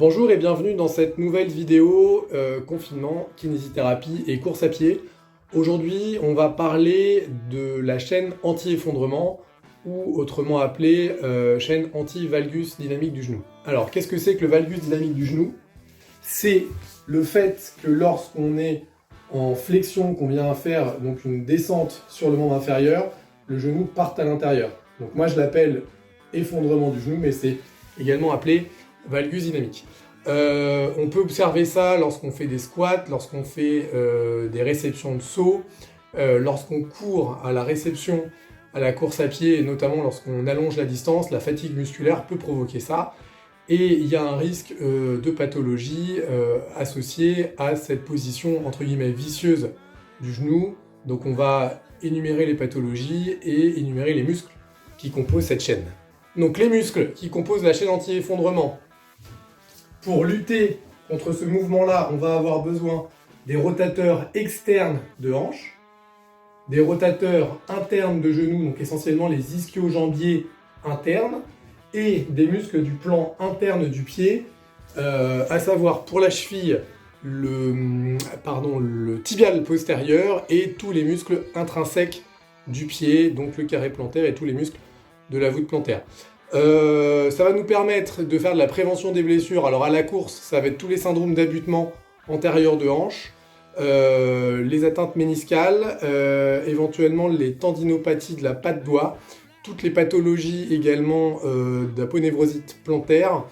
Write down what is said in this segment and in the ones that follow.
Bonjour et bienvenue dans cette nouvelle vidéo confinement, kinésithérapie et course à pied. Aujourd'hui, on va parler de la chaîne anti-effondrement ou autrement appelée chaîne anti-valgus dynamique du genou. Alors, qu'est-ce que c'est que le valgus dynamique du genou? C'est le fait que lorsqu'on est en flexion, qu'on vient faire donc une descente sur le membre inférieur, le genou parte à l'intérieur. Donc moi je l'appelle effondrement du genou, mais c'est également appelé valgus dynamique. On peut observer ça lorsqu'on fait des squats, lorsqu'on fait des réceptions de saut, lorsqu'on court à la réception, à la course à pied, et notamment lorsqu'on allonge la distance, la fatigue musculaire peut provoquer ça. Et il y a un risque de pathologie associé à cette position entre guillemets vicieuse du genou. Donc on va énumérer les pathologies et énumérer les muscles qui composent cette chaîne. Donc les muscles qui composent la chaîne anti-effondrement. Pour lutter contre ce mouvement-là, on va avoir besoin des rotateurs externes de hanche, des rotateurs internes de genoux, donc essentiellement les ischio-jambiers internes, et des muscles du plan interne du pied, à savoir pour la cheville, le tibial postérieur et tous les muscles intrinsèques du pied, donc le carré plantaire et tous les muscles de la voûte plantaire. Ça va nous permettre de faire de la prévention des blessures. Alors à la course, ça va être tous les syndromes d'abutement antérieur de hanche, les atteintes méniscales, éventuellement les tendinopathies de la patte doigt, toutes les pathologies également d'aponévrosite plantaire,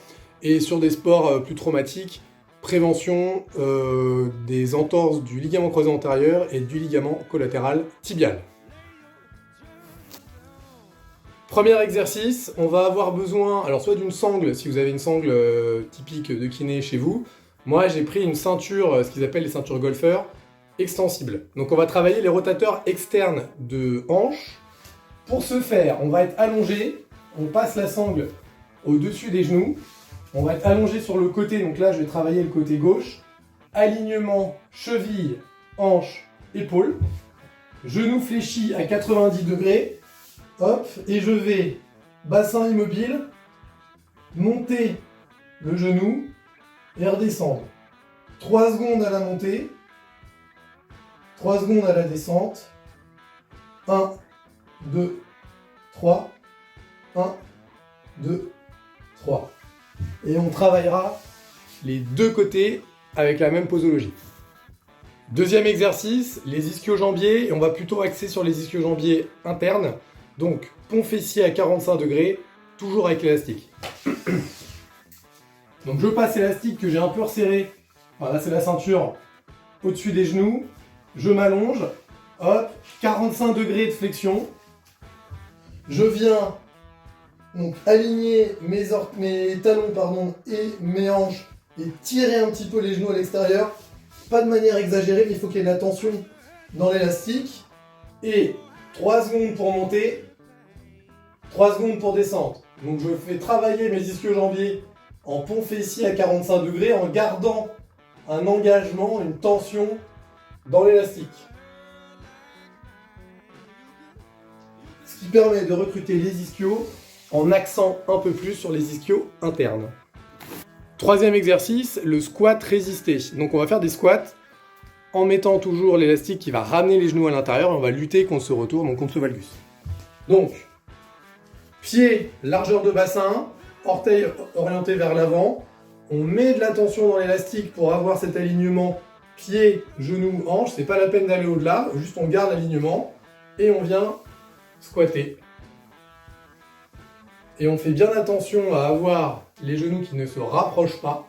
et sur des sports plus traumatiques, prévention des entorses du ligament croisé antérieur et du ligament collatéral tibial. Premier exercice, on va avoir besoin, alors soit d'une sangle, si vous avez une sangle typique de kiné chez vous. Moi j'ai pris une ceinture, ce qu'ils appellent les ceintures golfeurs, extensibles. Donc on va travailler les rotateurs externes de hanche. Pour ce faire, on va être allongé, on passe la sangle au-dessus des genoux, on va être allongé sur le côté, donc là je vais travailler le côté gauche, alignement cheville, hanche, épaule, genou fléchi à 90 degrés, hop, et je vais bassin immobile, monter le genou et redescendre. 3 secondes à la montée, 3 secondes à la descente, 1, 2, 3, 1, 2, 3. Et on travaillera les deux côtés avec la même posologie. Deuxième exercice, les ischio-jambiers, et on va plutôt axer sur les ischio-jambiers internes. Donc, pont fessier à 45 degrés, toujours avec l'élastique. Donc je passe l'élastique que j'ai un peu resserré, enfin là c'est la ceinture, au-dessus des genoux, je m'allonge, hop, 45 degrés de flexion. Je viens donc aligner mes talons et mes hanches et tirer un petit peu les genoux à l'extérieur. Pas de manière exagérée, mais il faut qu'il y ait de la tension dans l'élastique. Et 3 secondes pour monter, 3 secondes pour descendre. Donc je fais travailler mes ischio-jambiers en pont fessier à 45 degrés en gardant un engagement, une tension dans l'élastique. Ce qui permet de recruter les ischios en axant un peu plus sur les ischios internes. Troisième exercice, le squat résisté. Donc on va faire des squats en mettant toujours l'élastique qui va ramener les genoux à l'intérieur et on va lutter contre ce retour, donc contre ce valgus. Donc, pied, largeur de bassin, orteil orienté vers l'avant. On met de la tension dans l'élastique pour avoir cet alignement pied, genou, hanche. C'est pas la peine d'aller au-delà, juste on garde l'alignement et on vient squatter. Et on fait bien attention à avoir les genoux qui ne se rapprochent pas.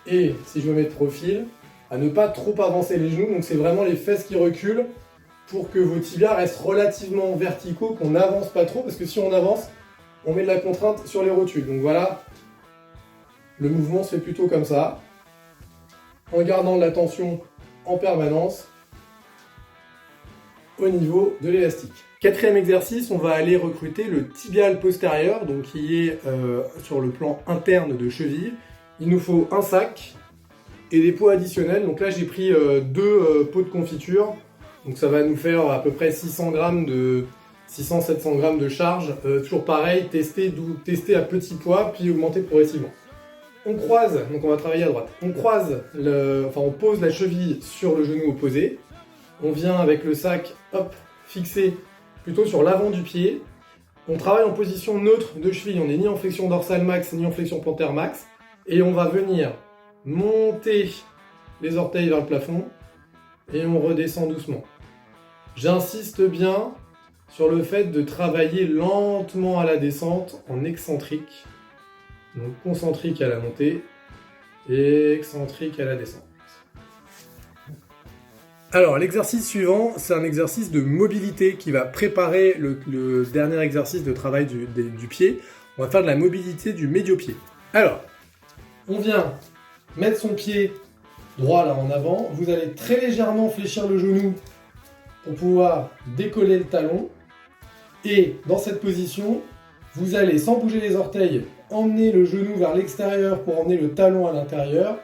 Et si je me mets de profil, à ne pas trop avancer les genoux. Donc c'est vraiment les fesses qui reculent pour que vos tibias restent relativement verticaux, qu'on n'avance pas trop. Parce que si on avance, on met de la contrainte sur les rotules. Donc voilà, le mouvement se fait plutôt comme ça, en gardant de la tension en permanence au niveau de l'élastique. Quatrième exercice, on va aller recruter le tibial postérieur, donc qui est sur le plan interne de cheville. Il nous faut un sac et des pots additionnels. Donc là j'ai pris 2 pots de confiture, donc ça va nous faire à peu près 600 grammes de 600-700 grammes de charge. Toujours pareil, tester à petit poids, puis augmenter progressivement. On croise, donc on va travailler à droite. On pose la cheville sur le genou opposé. On vient avec le sac, hop, fixé plutôt sur l'avant du pied. On travaille en position neutre de cheville. On n'est ni en flexion dorsale max, ni en flexion plantaire max. Et on va venir monter les orteils vers le plafond. Et on redescend doucement. J'insiste bien sur le fait de travailler lentement à la descente en excentrique. Donc concentrique à la montée et excentrique à la descente. Alors l'exercice suivant, c'est un exercice de mobilité qui va préparer le dernier exercice de travail du pied. On va faire de la mobilité du médio-pied. Alors, on vient mettre son pied droit là en avant. Vous allez très légèrement fléchir le genou pour pouvoir décoller le talon. Et dans cette position, vous allez, sans bouger les orteils, emmener le genou vers l'extérieur pour emmener le talon à l'intérieur,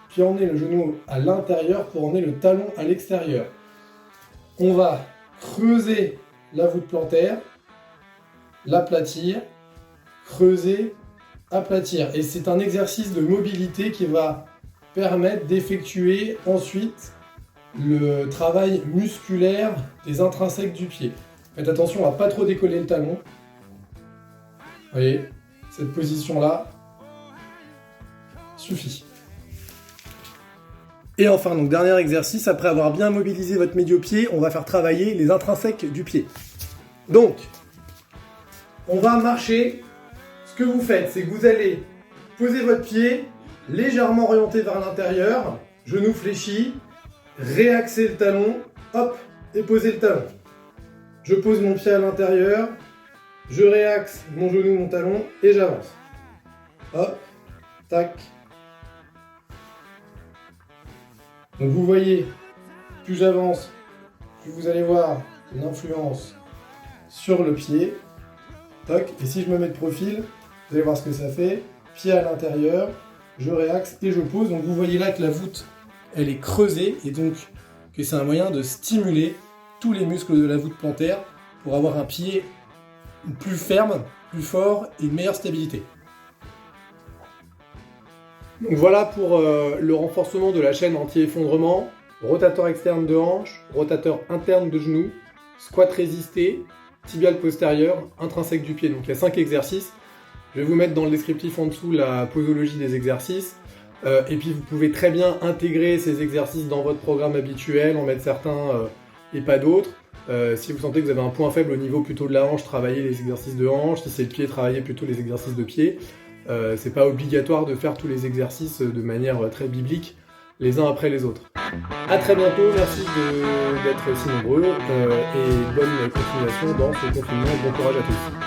puis emmener le genou à l'intérieur pour emmener le talon à l'extérieur. On va creuser la voûte plantaire, l'aplatir, creuser, aplatir. Et c'est un exercice de mobilité qui va permettre d'effectuer ensuite le travail musculaire des intrinsèques du pied. Faites attention à ne pas trop décoller le talon. Vous voyez, cette position-là suffit. Et enfin, donc dernier exercice, après avoir bien mobilisé votre médio-pied, on va faire travailler les intrinsèques du pied. Donc, on va marcher. Ce que vous faites, c'est que vous allez poser votre pied, légèrement orienté vers l'intérieur, genou fléchi, réaxer le talon, hop, et poser le talon. Je pose mon pied à l'intérieur, je réaxe mon genou, mon talon, et j'avance. Hop, tac. Donc vous voyez, plus j'avance, plus vous allez voir l'influence sur le pied. Tac. Et si je me mets de profil, vous allez voir ce que ça fait. Pied à l'intérieur, je réaxe et je pose. Donc vous voyez là que la voûte, elle est creusée et donc que c'est un moyen de stimuler tous les muscles de la voûte plantaire pour avoir un pied plus ferme, plus fort et une meilleure stabilité. Donc voilà pour le renforcement de la chaîne anti-effondrement, rotateur externe de hanche, rotateur interne de genou, squat résisté, tibial postérieur, intrinsèque du pied. Donc il y a 5 exercices. Je vais vous mettre dans le descriptif en dessous la posologie des exercices. Et puis vous pouvez très bien intégrer ces exercices dans votre programme habituel, en mettre certains et pas d'autres. Si vous sentez que vous avez un point faible au niveau plutôt de la hanche, travaillez les exercices de hanche. Si c'est le pied, travaillez plutôt les exercices de pied. C'est pas obligatoire de faire tous les exercices de manière très biblique, les uns après les autres. A très bientôt, merci d'être si nombreux et bonne continuation dans ce confinement. Bon courage à tous.